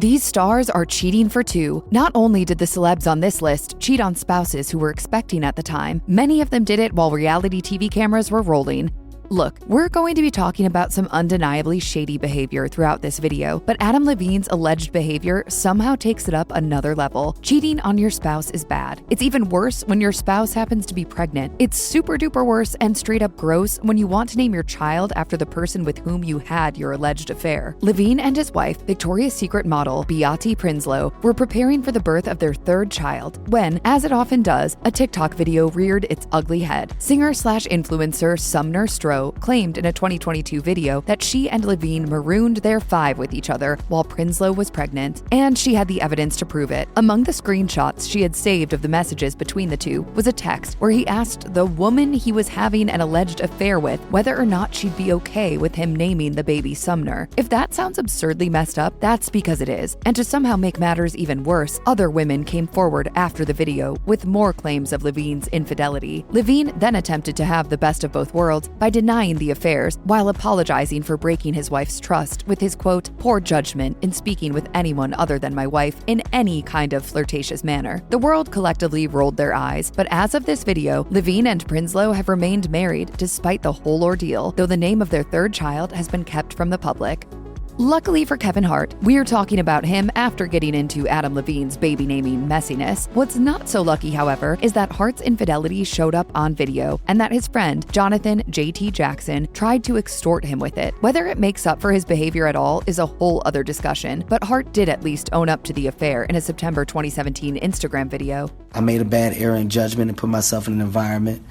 These stars are cheating for two. Not only did the celebs on this list cheat on spouses who were expecting at the time, many of them did it while reality TV cameras were rolling. Look, we're going to be talking about some undeniably shady behavior throughout this video, but Adam Levine's alleged behavior somehow takes it up another level. Cheating on your spouse is bad. It's even worse when your spouse happens to be pregnant. It's super duper worse and straight up gross when you want to name your child after the person with whom you had your alleged affair. Levine and his wife, Victoria's Secret model Beate Prinsloo, were preparing for the birth of their third child when, as it often does, a TikTok video reared its ugly head. Singer/influencer Sumner Stroh claimed in a 2022 video that she and Levine marooned their 5 with each other while Prinsloo was pregnant, and she had the evidence to prove it. Among the screenshots she had saved of the messages between the two was a text where he asked the woman he was having an alleged affair with whether or not she'd be okay with him naming the baby Sumner. If that sounds absurdly messed up, that's because it is. And to somehow make matters even worse, other women came forward after the video with more claims of Levine's infidelity. Levine then attempted to have the best of both worlds by denying the affairs while apologizing for breaking his wife's trust with his quote, poor judgment in speaking with anyone other than my wife in any kind of flirtatious manner. The world collectively rolled their eyes, but as of this video, Levine and Prinsloo have remained married despite the whole ordeal, though the name of their third child has been kept from the public. Luckily for Kevin Hart, we're talking about him after getting into Adam Levine's baby naming messiness. What's not so lucky, however, is that Hart's infidelity showed up on video and that his friend, Jonathan J.T. Jackson, tried to extort him with it. Whether it makes up for his behavior at all is a whole other discussion, but Hart did at least own up to the affair in a September 2017 Instagram video. I made a bad error in judgment and put myself in an environment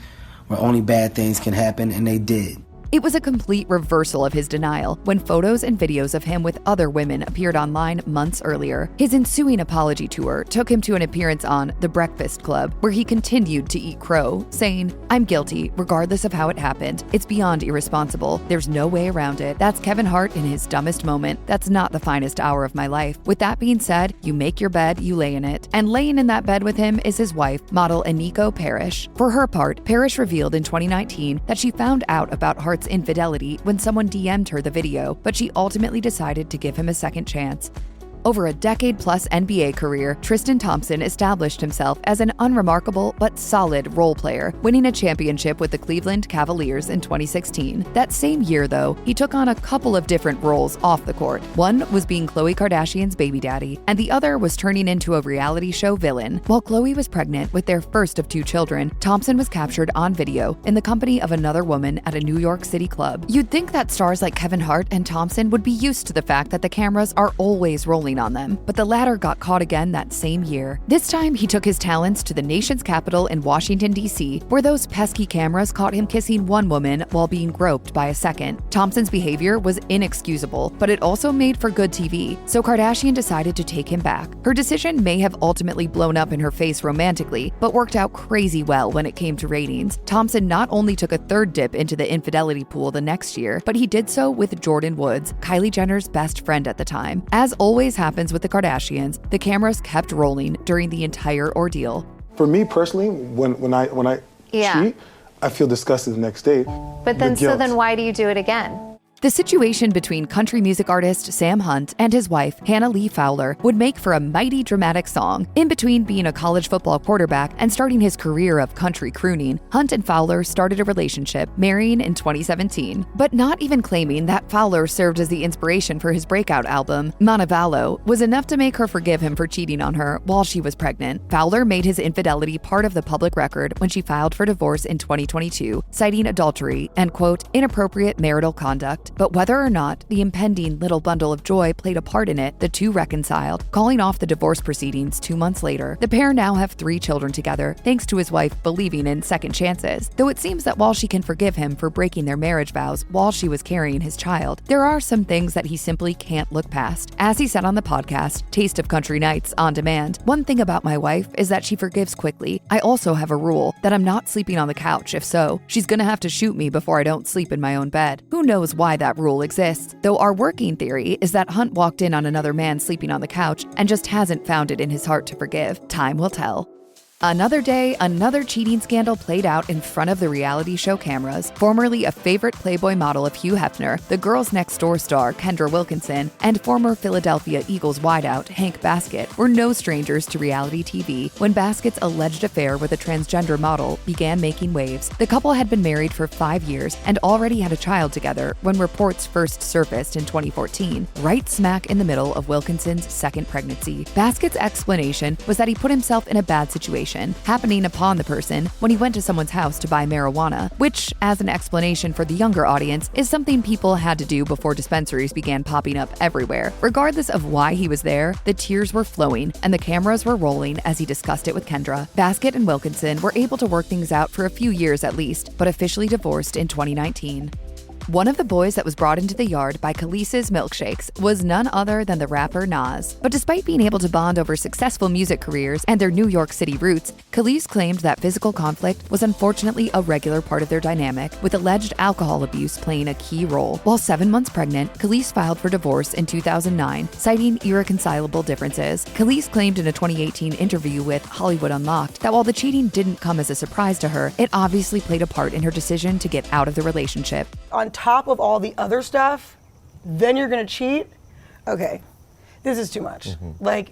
where only bad things can happen, and they did. It was a complete reversal of his denial when photos and videos of him with other women appeared online months earlier. His ensuing apology tour took him to an appearance on The Breakfast Club, where he continued to eat crow, saying, "I'm guilty, regardless of how it happened. It's beyond irresponsible. There's no way around it. That's Kevin Hart in his dumbest moment. That's not the finest hour of my life." With that being said, you make your bed, you lay in it. And laying in that bed with him is his wife, model Aniko Parrish. For her part, Parrish revealed in 2019 that she found out about Hart's infidelity when someone DM'd her the video, but she ultimately decided to give him a second chance. Over a decade-plus NBA career, Tristan Thompson established himself as an unremarkable but solid role player, winning a championship with the Cleveland Cavaliers in 2016. That same year, though, he took on a couple of different roles off the court. One was being Khloe Kardashian's baby daddy, and the other was turning into a reality show villain. While Khloe was pregnant with their first of 2 children, Thompson was captured on video in the company of another woman at a New York City club. You'd think that stars like Kevin Hart and Thompson would be used to the fact that the cameras are always rolling on them, but the latter got caught again that same year. This time, he took his talents to the nation's capital in Washington, D.C., where those pesky cameras caught him kissing one woman while being groped by a second. Thompson's behavior was inexcusable, but it also made for good TV, so Kardashian decided to take him back. Her decision may have ultimately blown up in her face romantically, but worked out crazy well when it came to ratings. Thompson not only took a third dip into the infidelity pool the next year, but he did so with Jordan Woods, Kylie Jenner's best friend at the time. As always happens with the Kardashians, the cameras kept rolling during the entire ordeal. For me personally, when I cheat, I feel disgusted the next day. But then, so then why do you do it again? The situation between country music artist Sam Hunt and his wife, Hannah Lee Fowler, would make for a mighty dramatic song. In between being a college football quarterback and starting his career of country crooning, Hunt and Fowler started a relationship, marrying in 2017. But not even claiming that Fowler served as the inspiration for his breakout album, Manavalo, was enough to make her forgive him for cheating on her while she was pregnant. Fowler made his infidelity part of the public record when she filed for divorce in 2022, citing adultery and, quote, inappropriate marital conduct. But whether or not the impending little bundle of joy played a part in it, the two reconciled, calling off the divorce proceedings 2 months later. The pair now have 3 children together, thanks to his wife believing in second chances. Though it seems that while she can forgive him for breaking their marriage vows while she was carrying his child, there are some things that he simply can't look past. As he said on the podcast, Taste of Country Nights on Demand, "One thing about my wife is that she forgives quickly. I also have a rule that I'm not sleeping on the couch. If so, she's gonna have to shoot me before I don't sleep in my own bed." Who knows why that rule exists, though our working theory is that Hunt walked in on another man sleeping on the couch and just hasn't found it in his heart to forgive. Time will tell. Another day, another cheating scandal played out in front of the reality show cameras. Formerly a favorite Playboy model of Hugh Hefner, the Girls Next Door star Kendra Wilkinson, and former Philadelphia Eagles wideout Hank Baskett were no strangers to reality TV when Baskett's alleged affair with a transgender model began making waves. The couple had been married for 5 years and already had a child together when reports first surfaced in 2014, right smack in the middle of Wilkinson's second pregnancy. Baskett's explanation was that he put himself in a bad situation, happening upon the person when he went to someone's house to buy marijuana, which, as an explanation for the younger audience, is something people had to do before dispensaries began popping up everywhere. Regardless of why he was there, the tears were flowing and the cameras were rolling as he discussed it with Kendra. Baskett and Wilkinson were able to work things out for a few years at least, but officially divorced in 2019. One of the boys that was brought into the yard by Khalees's milkshakes was none other than the rapper Nas. But despite being able to bond over successful music careers and their New York City roots, Khalees claimed that physical conflict was unfortunately a regular part of their dynamic, with alleged alcohol abuse playing a key role. While 7 months pregnant, Khalees filed for divorce in 2009, citing irreconcilable differences. Khalees claimed in a 2018 interview with Hollywood Unlocked that while the cheating didn't come as a surprise to her, it obviously played a part in her decision to get out of the relationship. On top of all the other stuff, then you're gonna cheat? Okay, this is too much.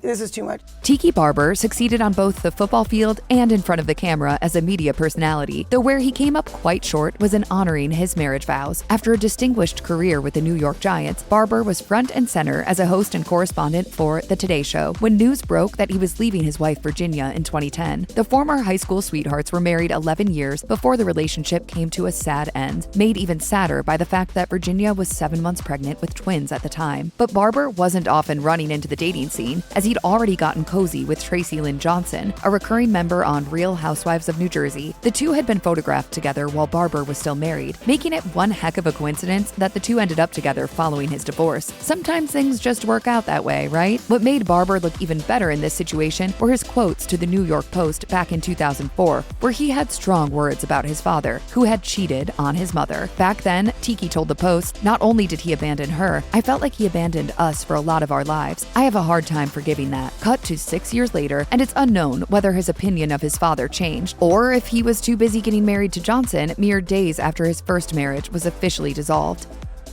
This is too much. Tiki Barber succeeded on both the football field and in front of the camera as a media personality, though where he came up quite short was in honoring his marriage vows. After a distinguished career with the New York Giants, Barber was front and center as a host and correspondent for The Today Show when news broke that he was leaving his wife Virginia in 2010. The former high school sweethearts were married 11 years before the relationship came to a sad end, made even sadder by the fact that Virginia was 7 months pregnant with twins at the time. But Barber wasn't often running into the dating scene, as he'd already gotten cozy with Tracy Lynn Johnson, a recurring member on Real Housewives of New Jersey. The two had been photographed together while Barber was still married, making it one heck of a coincidence that the two ended up together following his divorce. Sometimes things just work out that way, right? What made Barber look even better in this situation were his quotes to the New York Post back in 2004, where he had strong words about his father, who had cheated on his mother. Back then, Tiki told the Post, "Not only did he abandon her, I felt like he abandoned us for a lot of our lives. I have a hard time forgiving that." Cut to 6 years later, and it's unknown whether his opinion of his father changed, or if he was too busy getting married to Johnson mere days after his first marriage was officially dissolved.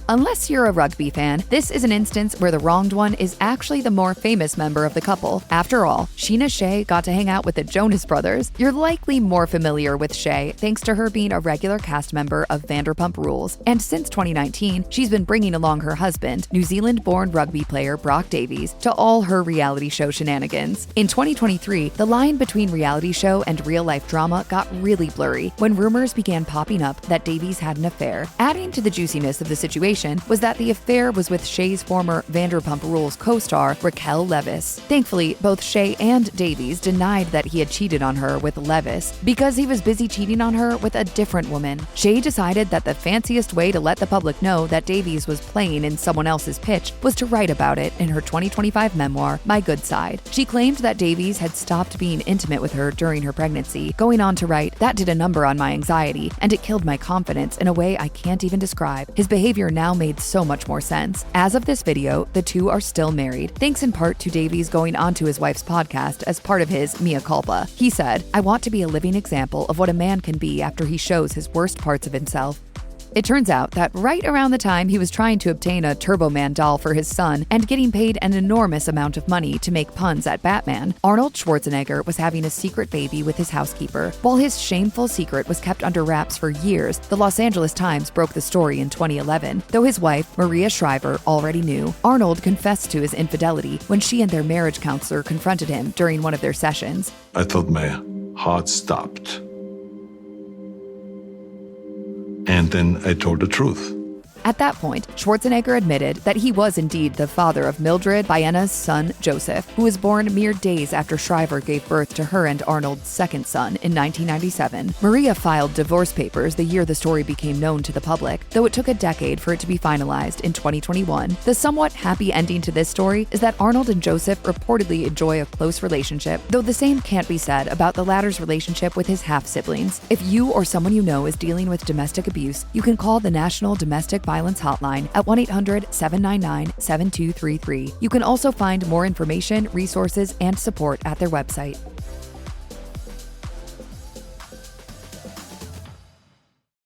Unless you're a rugby fan, this is an instance where the wronged one is actually the more famous member of the couple. After all, Sheena Shea got to hang out with the Jonas Brothers. You're likely more familiar with Shea thanks to her being a regular cast member of Vanderpump Rules. And since 2019, she's been bringing along her husband, New Zealand-born rugby player Brock Davies, to all her reality show shenanigans. In 2023, the line between reality show and real-life drama got really blurry when rumors began popping up that Davies had an affair. Adding to the juiciness of the situation was that the affair was with Shea's former Vanderpump Rules co-star Raquel Leviss. Thankfully, both Shea and Davies denied that he had cheated on her with Leviss because he was busy cheating on her with a different woman. Shea decided that the fanciest way to let the public know that Davies was playing in someone else's pitch was to write about it in her 2025 memoir, My Good Side. She claimed that Davies had stopped being intimate with her during her pregnancy, going on to write, "That did a number on my anxiety, and it killed my confidence in a way I can't even describe. His behavior now made so much more sense." As of this video, the two are still married, thanks in part to Davies going onto his wife's podcast as part of his mea culpa. He said, "I want to be a living example of what a man can be after he shows his worst parts of himself." It turns out that right around the time he was trying to obtain a Turbo Man doll for his son and getting paid an enormous amount of money to make puns at Batman, Arnold Schwarzenegger was having a secret baby with his housekeeper. While his shameful secret was kept under wraps for years, the Los Angeles Times broke the story in 2011. Though his wife, Maria Shriver, already knew, Arnold confessed to his infidelity when she and their marriage counselor confronted him during one of their sessions. "I thought my heart stopped. And then I told the truth." At that point, Schwarzenegger admitted that he was indeed the father of Mildred Bayena's son, Joseph, who was born mere days after Shriver gave birth to her and Arnold's second son in 1997. Maria filed divorce papers the year the story became known to the public, though it took a decade for it to be finalized in 2021. The somewhat happy ending to this story is that Arnold and Joseph reportedly enjoy a close relationship, though the same can't be said about the latter's relationship with his half-siblings. If you or someone you know is dealing with domestic abuse, you can call the National Domestic Violence Hotline at 1-800-799-7233. You can also find more information, resources, and support at their website.